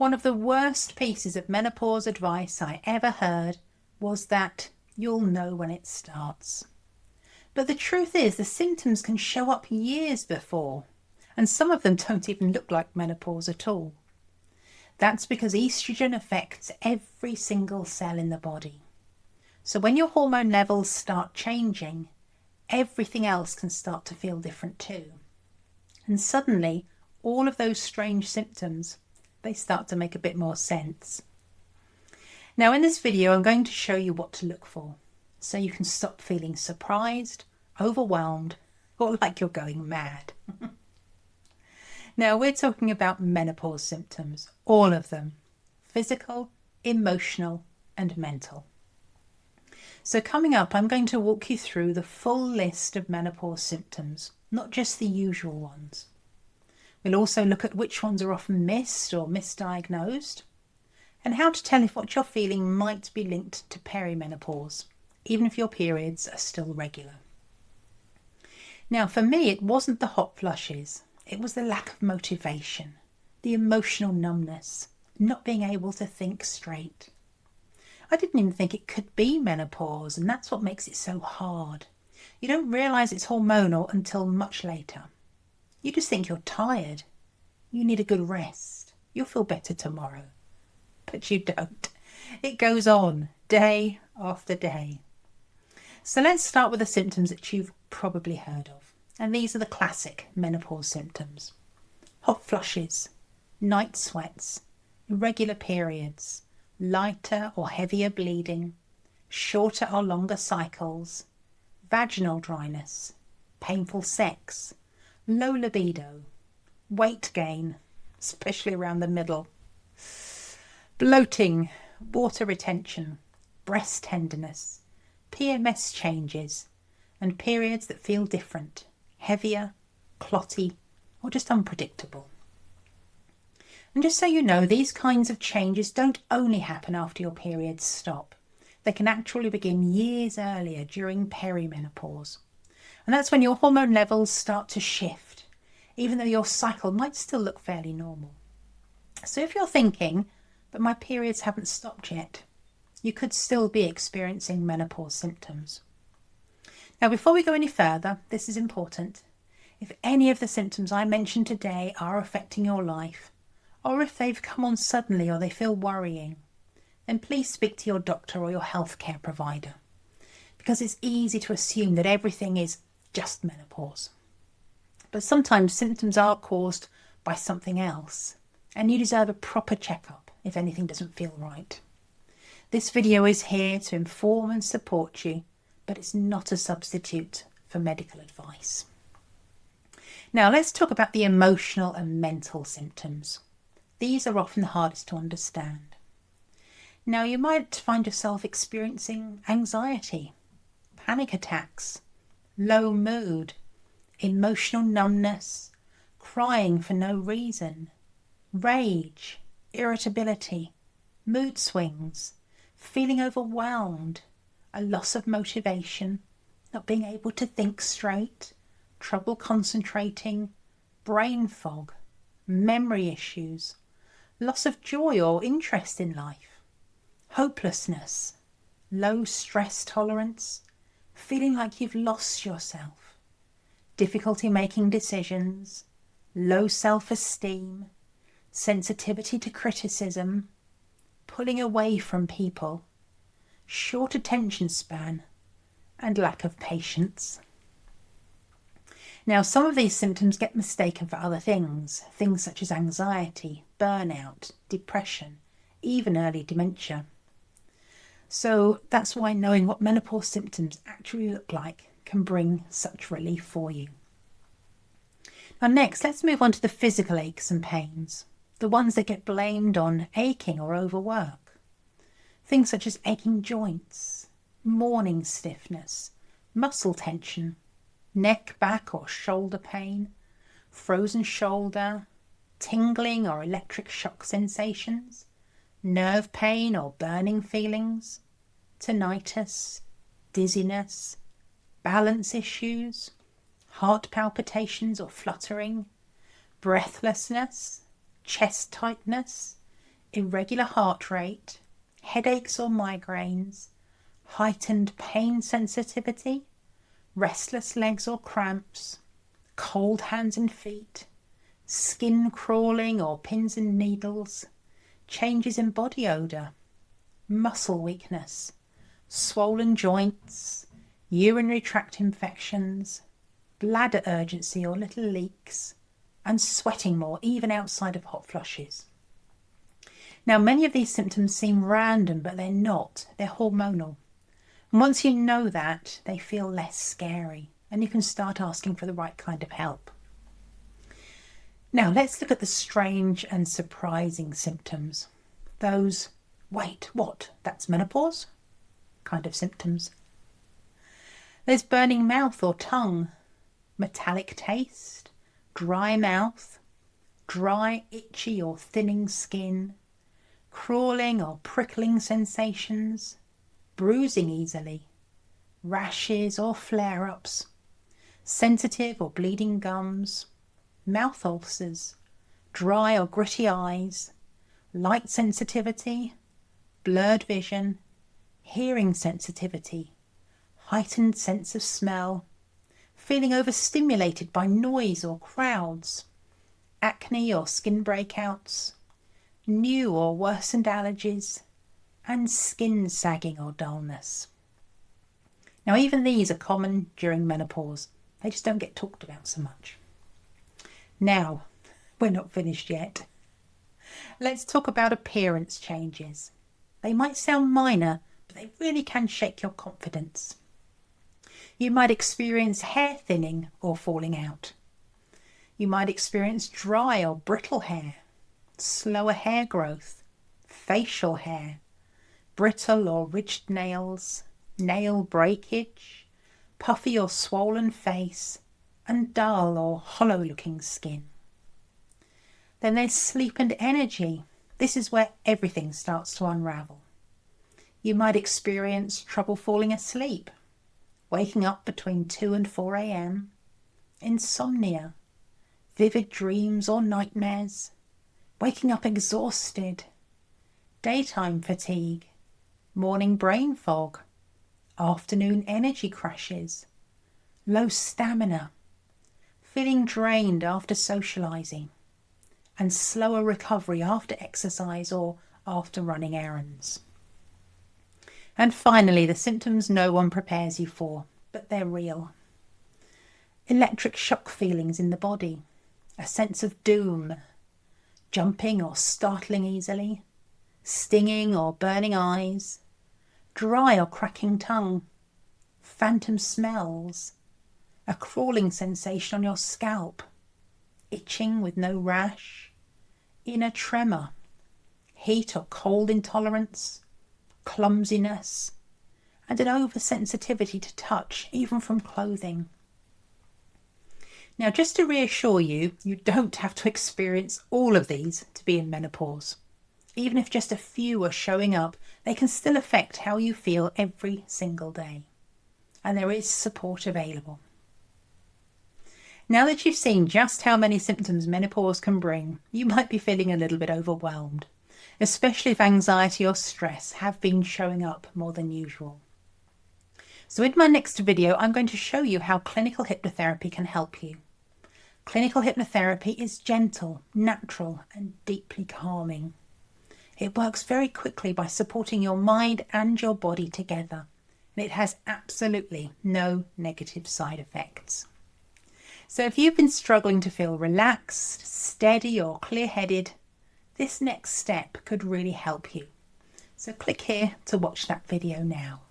One of the worst pieces of menopause advice I ever heard was that you'll know when it starts. But the truth is, the symptoms can show up years before, and some of them don't even look like menopause at all. That's because estrogen affects every single cell in the body. So when your hormone levels start changing, everything else can start to feel different too. And suddenly, all of those strange symptoms, they start to make a bit more sense. Now in this video, I'm going to show you what to look for, so you can stop feeling surprised, overwhelmed, or like you're going mad. Now we're talking about menopause symptoms, all of them, physical, emotional, and mental. So coming up, I'm going to walk you through the full list of menopause symptoms, not just the usual ones. We'll also look at which ones are often missed or misdiagnosed, and how to tell if what you're feeling might be linked to perimenopause, even if your periods are still regular. Now for me, it wasn't the hot flushes, it was the lack of motivation, the emotional numbness, not being able to think straight. I didn't even think it could be menopause, and that's what makes it so hard. You don't realise it's hormonal until much later. You just think you're tired. You need a good rest. You'll feel better tomorrow. But you don't. It goes on day after day. So let's start with the symptoms that you've probably heard of. And these are the classic menopause symptoms. Hot flushes, night sweats, irregular periods, lighter or heavier bleeding, shorter or longer cycles, vaginal dryness, painful sex, low libido, weight gain, especially around the middle, bloating, water retention, breast tenderness, PMS changes, and periods that feel different, heavier, clotty, or just unpredictable. And just so you know, these kinds of changes don't only happen after your periods stop. They can actually begin years earlier during perimenopause. And that's when your hormone levels start to shift, even though your cycle might still look fairly normal. So if you're thinking, but my periods haven't stopped yet, you could still be experiencing menopause symptoms. Now, before we go any further, this is important. If any of the symptoms I mentioned today are affecting your life, or if they've come on suddenly or they feel worrying, then please speak to your doctor or your healthcare provider, because it's easy to assume that everything is just menopause. But sometimes symptoms are caused by something else, and you deserve a proper checkup if anything doesn't feel right. This video is here to inform and support you, but it's not a substitute for medical advice. Now let's talk about the emotional and mental symptoms. These are often the hardest to understand. Now you might find yourself experiencing anxiety, panic attacks, low mood, emotional numbness, crying for no reason, rage, irritability, mood swings, feeling overwhelmed, a loss of motivation, not being able to think straight, trouble concentrating, brain fog, memory issues, loss of joy or interest in life, hopelessness, low stress tolerance, feeling like you've lost yourself, difficulty making decisions, low self-esteem, sensitivity to criticism, pulling away from people, short attention span, and lack of patience. Now, some of these symptoms get mistaken for other things such as anxiety, burnout, depression, even early dementia. So that's why knowing what menopause symptoms actually look like can bring such relief for you. Now next, let's move on to the physical aches and pains, the ones that get blamed on aching or overwork. Things such as aching joints, morning stiffness, muscle tension, neck, back or shoulder pain, frozen shoulder, tingling or electric shock sensations, nerve pain or burning feelings, tinnitus, dizziness, balance issues, heart palpitations or fluttering, breathlessness, chest tightness, irregular heart rate, headaches or migraines, heightened pain sensitivity, restless legs or cramps, cold hands and feet, skin crawling or pins and needles, changes in body odour, muscle weakness, swollen joints, urinary tract infections, bladder urgency or little leaks, and sweating more, even outside of hot flushes. Now, many of these symptoms seem random, but they're not. They're hormonal. And once you know that, they feel less scary, and you can start asking for the right kind of help. Now, let's look at the strange and surprising symptoms. Those, wait, what? That's menopause? Kind of symptoms. There's burning mouth or tongue, metallic taste, dry mouth, dry, itchy or thinning skin, crawling or prickling sensations, bruising easily, rashes or flare-ups, sensitive or bleeding gums, mouth ulcers, dry or gritty eyes, light sensitivity, blurred vision, hearing sensitivity, heightened sense of smell, feeling overstimulated by noise or crowds, acne or skin breakouts, new or worsened allergies, and skin sagging or dullness. Now, even these are common during menopause. They just don't get talked about so much. Now, we're not finished yet. Let's talk about appearance changes. They might sound minor, but they really can shake your confidence. You might experience hair thinning or falling out. You might experience dry or brittle hair, slower hair growth, facial hair, brittle or ridged nails, nail breakage, puffy or swollen face, and dull or hollow-looking skin. Then there's sleep and energy. This is where everything starts to unravel. You might experience trouble falling asleep, waking up between 2 and 4 a.m, insomnia, vivid dreams or nightmares, waking up exhausted, daytime fatigue, morning brain fog, afternoon energy crashes, low stamina, feeling drained after socialising, and slower recovery after exercise or after running errands. And finally, the symptoms no one prepares you for, but they're real. Electric shock feelings in the body, a sense of doom, jumping or startling easily, stinging or burning eyes, dry or cracking tongue, phantom smells, a crawling sensation on your scalp, itching with no rash, inner tremor, heat or cold intolerance, clumsiness, and an oversensitivity to touch, even from clothing. Now, just to reassure you, you don't have to experience all of these to be in menopause. Even if just a few are showing up, they can still affect how you feel every single day. And there is support available. Now that you've seen just how many symptoms menopause can bring, you might be feeling a little bit overwhelmed, especially if anxiety or stress have been showing up more than usual. So in my next video, I'm going to show you how clinical hypnotherapy can help you. Clinical hypnotherapy is gentle, natural, and deeply calming. It works very quickly by supporting your mind and your body together, and it has absolutely no negative side effects. So if you've been struggling to feel relaxed, steady, or clear-headed, this next step could really help you. So click here to watch that video now.